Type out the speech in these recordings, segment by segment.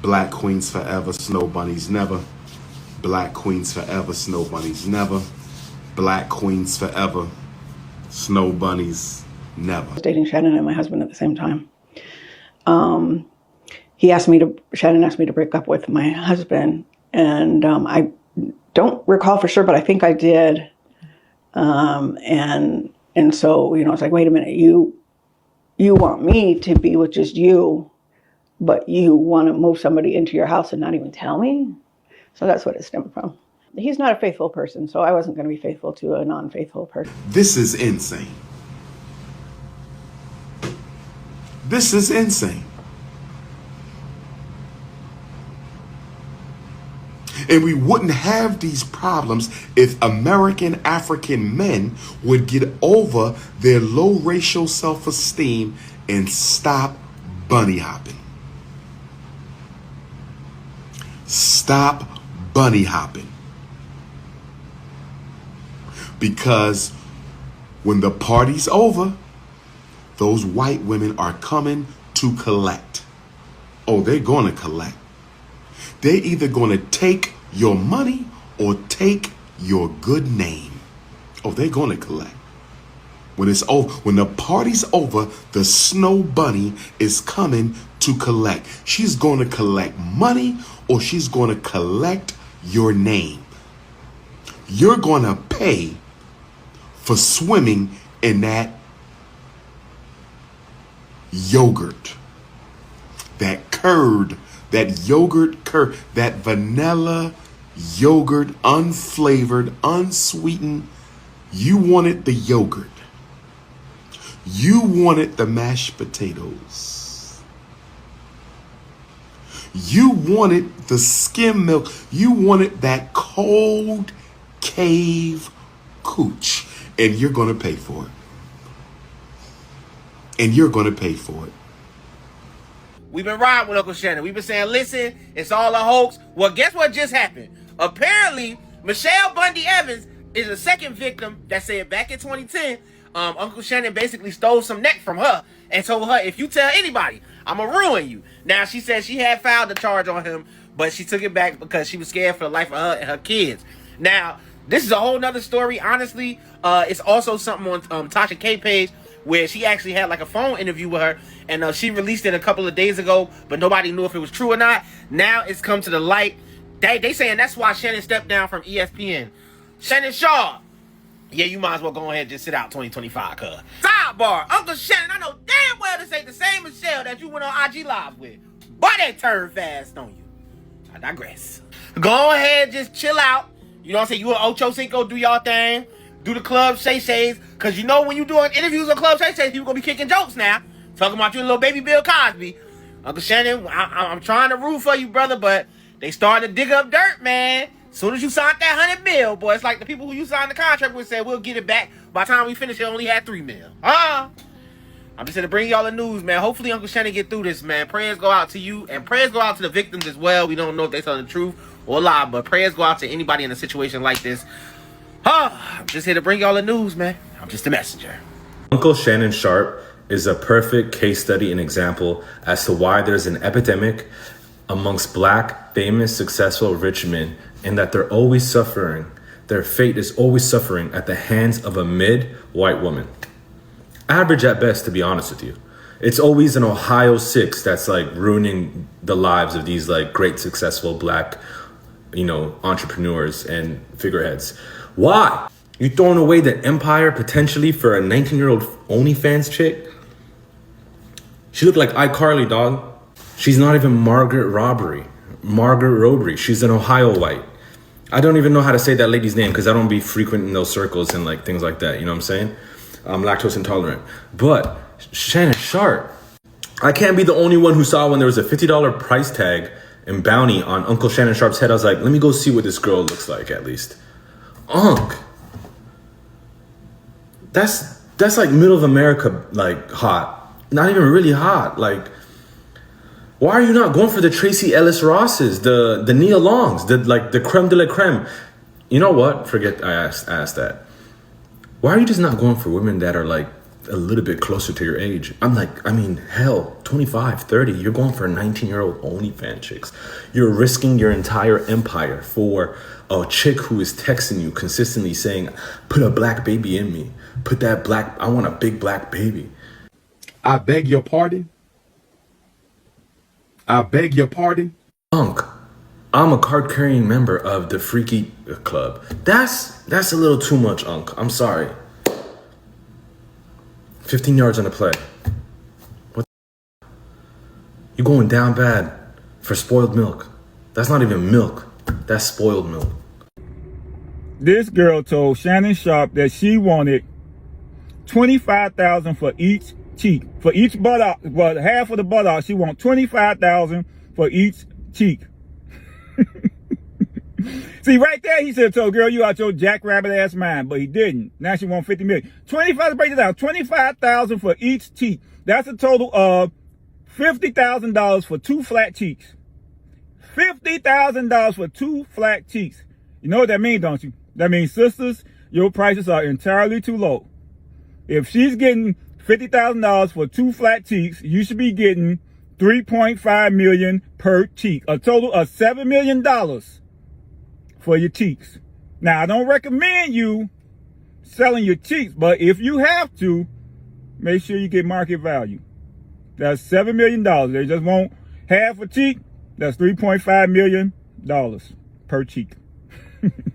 Black queens forever, snow bunnies never. Black queens forever, snow bunnies never. Black queens forever, snow bunnies never. I was dating Shannon and my husband at the same time. Shannon asked me to break up with my husband, and I don't recall for sure, but I think I did. And so, it's like, wait a minute, you want me to be with just you, but you want to move somebody into your house and not even tell me? So that's what it stemmed from. He's not a faithful person, so I wasn't going to be faithful to a non-faithful person. This is insane. This is insane. And we wouldn't have these problems if American African men would get over their low racial self-esteem and stop bunny hopping. Stop bunny hopping. Because when the party's over, those white women are coming to collect. Oh, they're going to collect. They're either going to take your money or take your good name. Oh, they're going to collect. When it's over, when the party's over, the snow bunny is coming to collect. She's going to collect money or she's going to collect your name. You're going to pay for swimming in that yogurt, that curd, that yogurt curd, that vanilla yogurt, unflavored, unsweetened. You wanted the yogurt. You wanted the mashed potatoes. You wanted the skim milk. You wanted that cold cave cooch. And you're going to pay for it. And you're going to pay for it. We've been riding with Uncle Shannon. We've been saying, listen, it's all a hoax. Well, guess what just happened? Apparently, Michelle Bundy Evans is the second victim that said back in 2010, Uncle Shannon basically stole some neck from her and told her, if you tell anybody, I'm going to ruin you. Now, she said she had filed a charge on him, but she took it back because she was scared for the life of her and her kids. Now, this is a whole nother story. Honestly, it's also something on Tasha K page where she actually had like a phone interview with her, and she released it a couple of days ago, but nobody knew if it was true or not. Now it's come to the light. They saying that's why Shannon stepped down from ESPN. Shannon Sharpe. Yeah, you might as well go ahead and just sit out 2025, cuz. Sidebar, Uncle Shannon, I know damn well this ain't the same Michelle that you went on IG Live with, but they turned fast on you. I digress. Go ahead, just chill out. You know what I'm saying? You and Ocho Cinco do y'all thing. Do the Club Shay Shays. Because you know when you doing interviews on Club Shay Shays, people going to be kicking jokes now. Talking about you and little baby Bill Cosby. Uncle Shannon, I'm trying to root for you, brother, but they starting to dig up dirt, man. As soon as you signed that 100 mil, boy, it's like the people who you signed the contract with said, we'll get it back. By the time we finish, it only had 3 mil. I'm just here to bring y'all the news, man. Hopefully Uncle Shannon get through this, man. Prayers go out to you, and prayers go out to the victims as well. We don't know if they're telling the truth or lie, but prayers go out to anybody in a situation like this. I'm just here to bring y'all the news, man. I'm just a messenger. Uncle Shannon Sharpe is a perfect case study and example as to why there's an epidemic amongst black, famous, successful, rich men, and that they're always suffering. Their fate is always suffering at the hands of a mid-white woman. Average at best, to be honest with you. It's always an Ohio 6 that's like ruining the lives of these like great, successful black, entrepreneurs and figureheads. Why? You throwing away the empire potentially for a 19-year-old OnlyFans chick? She looked like iCarly, dog. She's not even Margaret Robery. She's an Ohio white. I don't even know how to say that lady's name because I don't be frequent in those circles and like things like that. You know what I'm saying? I'm lactose intolerant. But Shannon Sharpe, I can't be the only one who saw when there was a $50 price tag and bounty on Uncle Shannon Sharpe's head. I was like, let me go see what this girl looks like at least. Unc. That's like middle of America, like hot. Not even really hot. Like, why are you not going for the Tracy Ellis Rosses, the Nia Longs, the creme de la creme? You know what? Forget I asked that. Why are you just not going for women that are like a little bit closer to your age. I'm like, I mean, hell, 25, 30, you're going for 19-year-old OnlyFans chicks. You're risking your entire empire for a chick who is texting you consistently saying, put a black baby in me. I want a big black baby. I beg your pardon. I beg your pardon. Unk, I'm a card-carrying member of the Freaky Club. That's a little too much, Unk. I'm sorry. 15 yards on the play. What? You're going down bad for spoiled milk. That's not even milk. That's spoiled milk. This girl told Shannon Sharpe that she wanted $25,000 for each cheek. For each buttock, but half of the buttock, she wants $25,000 for each cheek. See, right there, he said, "So, girl, you out your jackrabbit ass mind," but he didn't. Now she wants $50 million. 25. Break it down. $25,000 for each cheek. That's a total of $50,000 for 2 flat cheeks. $50,000 for 2 flat cheeks. You know what that means, don't you? That means, sisters, your prices are entirely too low. If she's getting $50,000 for 2 flat cheeks, you should be getting $3.5 million per cheek. A total of $7 million for your cheeks. Now, I don't recommend you selling your cheeks, but if you have to, make sure you get market value. That's $7 million. They just want half a cheek. That's $3.5 million per cheek.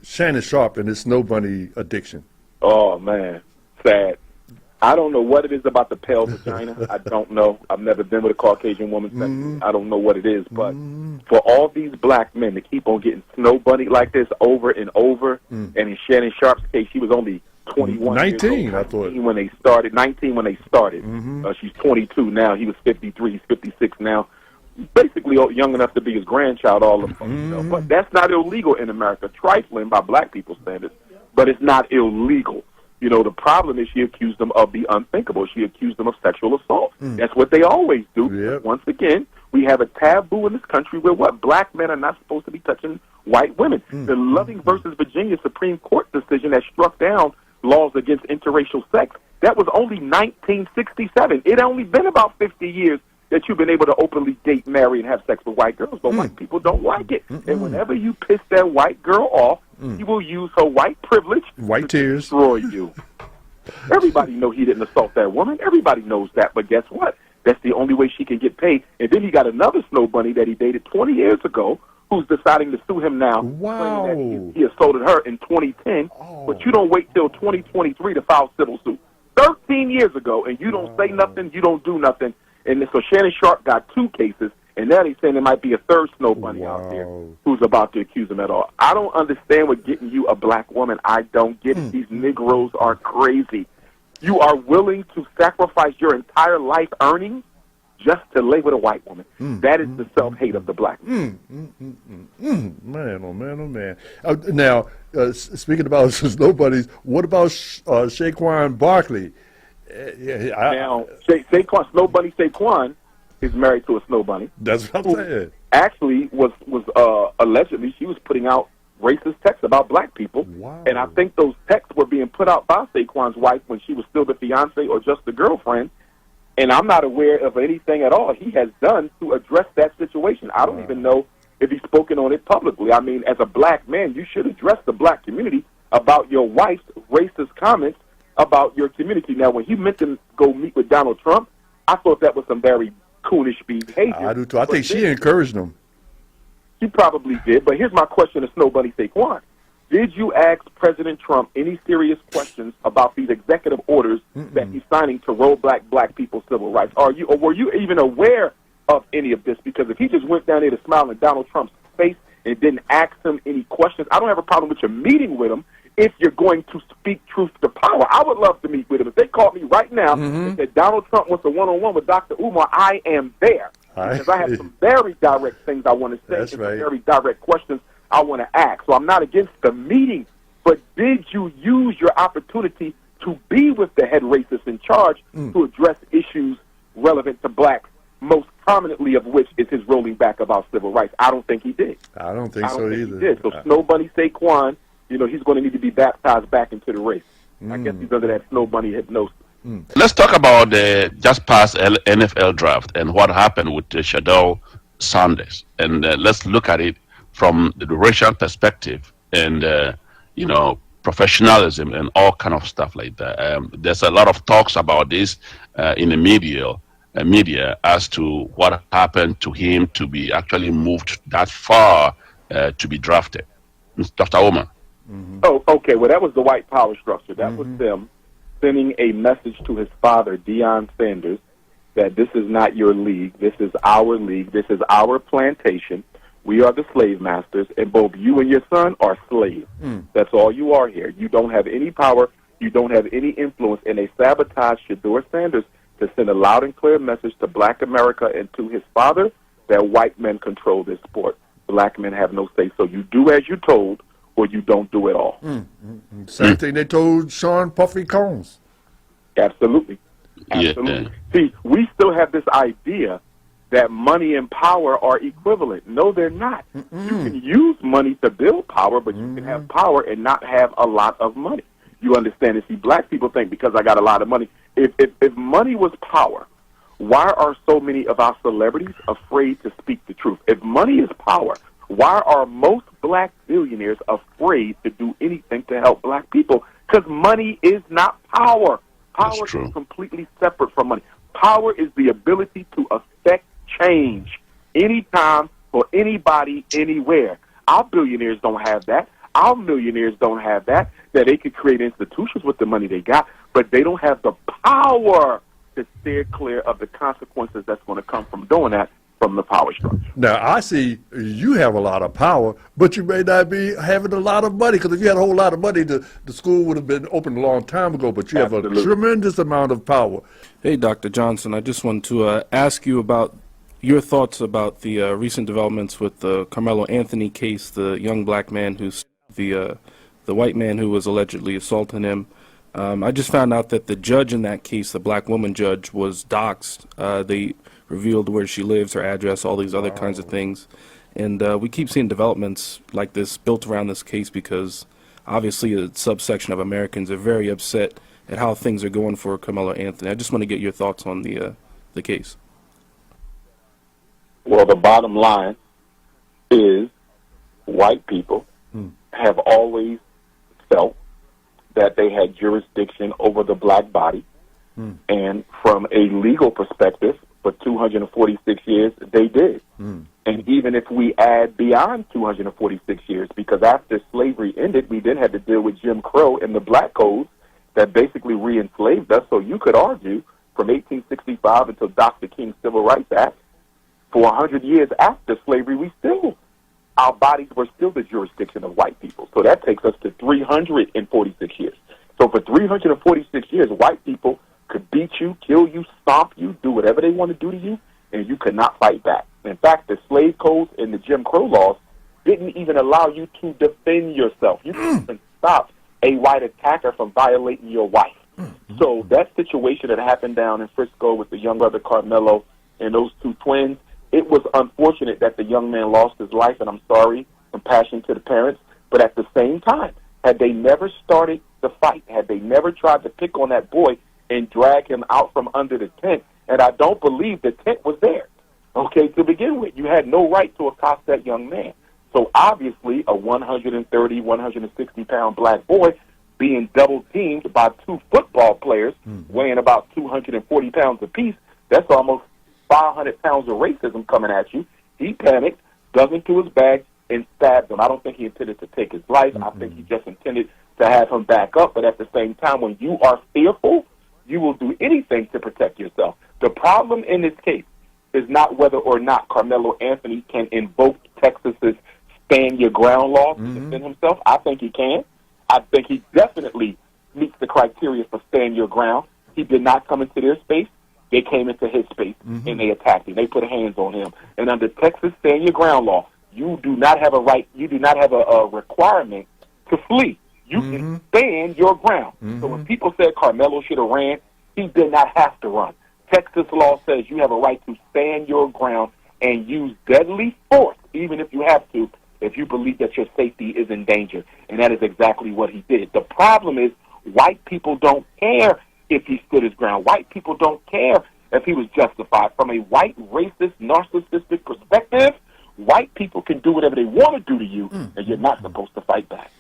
Shannon Sharpe and his snow bunny addiction. Oh, man. Sad. I don't know what it is about the pale vagina. I don't know. I've never been with a Caucasian woman. I don't know what it is. But for all these black men to keep on getting snow bunny like this over and over, and in Shannon Sharpe's case, she was only 21 19, years old, I thought. when they started. 19 when they started. She's 22 now. He was 53. He's 56 now. Basically young enough to be his grandchild all of them. But that's not illegal in America. Trifling by black people's standards, but it's not illegal. You know, the problem is she accused them of the unthinkable. She accused them of sexual assault. That's what they always do. Yep. Once again, we have a taboo in this country where black men are not supposed to be touching white women. The Loving versus Virginia Supreme Court decision that struck down laws against interracial sex, that was only 1967. It only been about 50 years that you've been able to openly date, marry, and have sex with white girls, but white people don't like it. And whenever you piss that white girl off, he will use her white privilege White to tears. destroy you. Everybody know he didn't assault that woman. Everybody knows that, but guess what? That's the only way she can get paid. And then he got another snow bunny that he dated 20 years ago who's deciding to sue him now. Wow. Claiming that he assaulted her in 2010, but you don't wait till 2023 to file civil suit. 13 years ago, and you don't say nothing, you don't do nothing. And so Shannon Sharpe got 2 cases, and now they're saying there might be a third snow bunny out there who's about to accuse him at all. I don't understand what getting you a black woman. I don't get it. These Negroes are crazy. You are willing to sacrifice your entire life earnings just to lay with a white woman. That is the self-hate of the black man. Man, oh man, oh man. Now, speaking about snow bunnies, what about Saquon Barkley? Now, Saquon, Snow Bunny Saquon is married to a snow bunny. That's what I'm saying. Actually, was allegedly she was putting out racist texts about black people, and I think those texts were being put out by Saquon's wife when she was still the fiance or just the girlfriend. And I'm not aware of anything at all he has done to address that situation. I don't even know if he's spoken on it publicly. I mean, as a black man, you should address the black community about your wife's racist comments about your community. Now, when he meant to go meet with Donald Trump, I thought that was some very coonish behavior. I do too. I think she encouraged him. She probably did. But here's my question to Snow Bunny Saquon. Did you ask President Trump any serious questions about these executive orders that he's signing to roll back black people's civil rights? Or were you even aware of any of this? Because if he just went down there to smile in Donald Trump's face and didn't ask him any questions, I don't have a problem with your meeting with him if you're going to speak truth to power. I would love to meet with him. If they called me right now and said Donald Trump wants a one-on-one with Dr. Umar, I am there. Because I have some very direct things I want to say and some very direct questions I want to ask. So I'm not against the meeting, but did you use your opportunity to be with the head racist in charge to address issues relevant to blacks, most prominently of which is his rolling back about civil rights? I don't think he did. I don't think so either. He did. So Snow Bunny Saquon, you know, he's going to need to be baptized back into the race. I guess he's under that Snow Bunny hypnosis. Let's talk about the just past NFL draft and what happened with Shadell Sanders, and let's look at it from the racial perspective and professionalism and all kind of stuff like that. There's a lot of talks about this in the media as to what happened to him to be actually moved that far to be drafted. Dr. Umar. Oh, okay. Well, that was the white power structure. That was them sending a message to his father, Deion Sanders, that this is not your league. This is our league. This is our plantation. We are the slave masters, and both you and your son are slaves. That's all you are here. You don't have any power. You don't have any influence. And they sabotaged Shador Sanders to send a loud and clear message to black America and to his father that white men control this sport. Black men have no say. So you do as you're told, or you don't do it all. Same thing they told Sean Puffy Combs. Absolutely. Absolutely. Yeah. See, we still have this idea that money and power are equivalent. No, they're not. You can use money to build power, but you can have power and not have a lot of money. You understand? And see, black people think because I got a lot of money. If money was power, why are so many of our celebrities afraid to speak the truth? If money is power, why are most black billionaires afraid to do anything to help black people? Because money is not power. Power is completely separate from money. Power is the ability to affect change anytime for anybody, anywhere. Our billionaires don't have that. Our millionaires don't have that, that they could create institutions with the money they got, but they don't have the power to steer clear of the consequences that's going to come from doing that from the power structure. Now, I see you have a lot of power, but you may not be having a lot of money, because if you had a whole lot of money, the school would have been open a long time ago, but you have a tremendous amount of power. Hey, Dr. Johnson, I just want to ask you about your thoughts about the recent developments with the Carmelo Anthony case, the young black man who's the white man who was allegedly assaulting him. I just found out that the judge in that case, the black woman judge, was doxxed. They revealed where she lives, her address, all these other kinds of things. And we keep seeing developments like this built around this case because obviously a subsection of Americans are very upset at how things are going for Carmelo Anthony. I just want to get your thoughts on the case. Well, the bottom line is white people have always felt that they had jurisdiction over the black body. And from a legal perspective, for 246 years, they did. And even if we add beyond 246 years, because after slavery ended, we then had to deal with Jim Crow and the black codes that basically re-enslaved us. So you could argue from 1865 until Dr. King's Civil Rights Act, for 100 years after slavery, our bodies were still the jurisdiction of white people. So that takes us to 346 years. So for 346 years, white people could beat you, kill you, stomp you, do whatever they want to do to you, and you could not fight back. In fact, the slave codes and the Jim Crow laws didn't even allow you to defend yourself. You couldn't even stop a white attacker from violating your wife. So that situation that happened down in Frisco with the young brother Carmelo and those two twins, it was unfortunate that the young man lost his life, and I'm sorry, compassion to the parents. But at the same time, had they never started the fight, had they never tried to pick on that boy and drag him out from under the tent, and I don't believe the tent was there, okay, to begin with. You had no right to accost that young man. So obviously a 130, 160-pound black boy being double-teamed by two football players weighing about 240 pounds apiece, that's almost 500 pounds of racism coming at you. He panicked, dug into his bag, and stabbed him. I don't think he intended to take his life. I think he just intended to have him back up. But at the same time, when you are fearful, you will do anything to protect yourself. The problem in this case is not whether or not Carmelo Anthony can invoke Texas's stand your ground law to defend himself. I think he can. I think he definitely meets the criteria for stand your ground. He did not come into their space. They came into his space, and they attacked him. They put hands on him. And under Texas stand your ground law, you do not have a right, you do not have a requirement to flee. You can stand your ground. So when people said Carmelo should have ran, he did not have to run. Texas law says you have a right to stand your ground and use deadly force, even if you have to, if you believe that your safety is in danger. And that is exactly what he did. The problem is white people don't care if he stood his ground. White people don't care if he was justified. From a white, racist, narcissistic perspective, white people can do whatever they want to do to you, and you're not supposed to fight back.